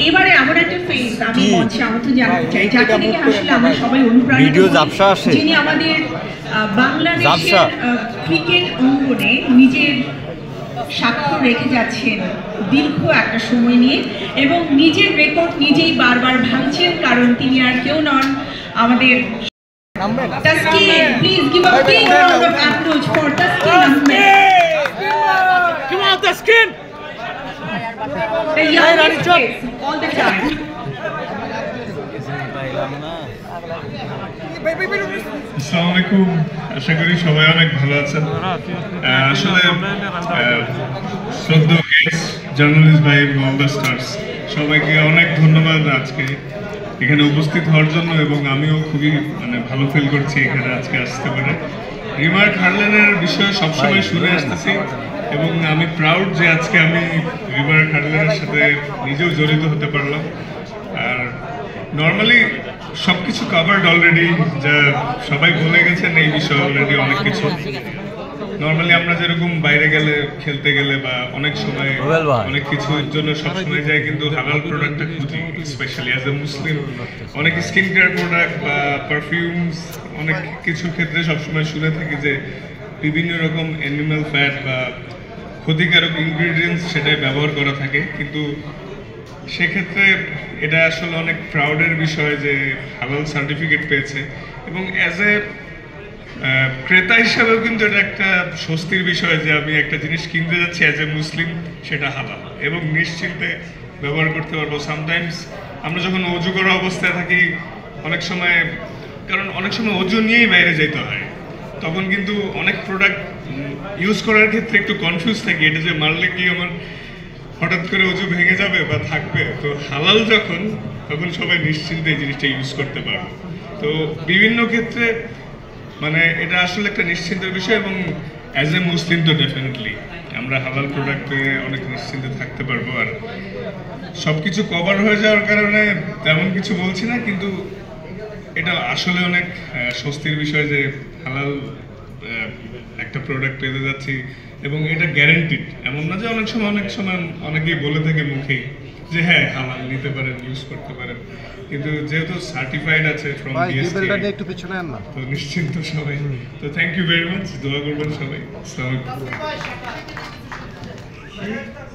এবারে এমন একটা ফেজ আমি মঞ্চে আমন্ত্রণ জানাতে চাই, যাকে নিয়ে আসলে আমরা সবাই অনুপ্রাণিত হই, যিনি আমাদের বাংলাদেশের ক্রিকেট অঙ্গনে নিজের স্বাক্ষর রেখে যাচ্ছেন দীর্ঘ একটা সময় নিয়ে, এবং নিজের রেকর্ড নিজেই বারবার ভাঙছেন, কারণ তিনি আর কেউ নন, আমাদের Taskin. Please give a big round of applause for Taskin Ahmed. Come on, Taskin! The youngest face all the time. আসসালামু আলাইকুম, আশা করি সবাই অনেক ভালো আছেন। আসলে শ্রদ্ধেয় গেস্ট, জার্নালিস্ট ভাই এবং অল দ্য স্টার্স, সবাইকে অনেক ধন্যবাদ আজকে এখানে উপস্থিত হওয়ার জন্য, এবং আমিও খুবই ভালো ফিল করছি এখানে আজকে আসতে পারে। রিমার্ক হারলেনের বিষয়ে সবসময় শুনে আসতেছি এবং আমি প্রাউড যে আজকে আমি রিমার্ক হারলেনের সাথে নিজেও জড়িত হতে পারলাম। আর নর্মালি সব কিছু কাভার্ড অলরেডি, যা সবাই বলে গেছেন এই বিষয়ে অলরেডি অনেক কিছু। নর্মালি আমরা যেরকম বাইরে গেলে, খেলতে গেলে বা অনেক সময় অনেক কিছুর জন্য সবসময় যাই, কিন্তু হালাল প্রোডাক্টটা খুঁজি, স্পেশালি অ্যাজ এ মুসলিম। অনেক স্কিন কেয়ার প্রোডাক্ট বা পারফিউমস, অনেক কিছু ক্ষেত্রে সবসময় শুনে থাকি যে বিভিন্ন রকম অ্যানিম্যাল ফ্যাট বা ক্ষতিকারক ইনগ্রিডিয়েন্টস সেটাই ব্যবহার করা থাকে, কিন্তু সেক্ষেত্রে এটা আসলে অনেক প্রাউডের বিষয় যে হালাল সার্টিফিকেট পেয়েছে, এবং অ্যাজ এ ক্রেতা হিসাবেও কিন্তু এটা একটা স্বস্তির বিষয় যে আমি একটা জিনিস কিনতে যাচ্ছি অ্যাজ এ মুসলিম, সেটা হালাল এবং নিশ্চিন্তে ব্যবহার করতে পারবো। সামটাইমস আমরা যখন অজু করা অবস্থায় থাকি অনেক সময়, কারণ অনেক সময় অজু নিয়েই বাইরে যেতে হয়, তখন কিন্তু অনেক প্রোডাক্ট ইউজ করার ক্ষেত্রে একটু কনফিউজ থাকি, এটা যে মারলে কি আমার হঠাৎ করে অজু ভেঙে যাবে বা থাকবে। তো হালাল যখন, তখন সবাই নিশ্চিন্তে এই জিনিসটা ইউজ করতে পারবে। তো বিভিন্ন ক্ষেত্রে এটা আসলে একটা নিশ্চিন্তের বিষয়, এবং অ্যাজ এ মুসলিম তো ডেফিনেটলি আমরা হালাল প্রোডাক্টে অনেক নিশ্চিন্তে থাকতে পারবো। আর সব কিছু কভার হয়ে যাওয়ার কারণে তেমন কিছু বলছি না, কিন্তু এটা আসলে অনেক স্বস্তির বিষয় যে হালাল একটা প্রোডাক্ট পেতে যাচ্ছি, এবং এটা গ্যারান্টিড। এমন না যে অনেক সময় অনেকেই বলে থাকে মুখেই যে হ্যাঁ হালাল নিতে পারেন, ইউজ করতে পারেন, কিন্তু যেহেতু সার্টিফাইড আছে ফ্রম বিএসটিআই, একটু পিছনে আন না, তো নিশ্চিন্ত সবাই। তো থ্যাংক ইউ ভেরি মাচ, দোয়া করবেন সবাই। আসসালামু আলাইকুম।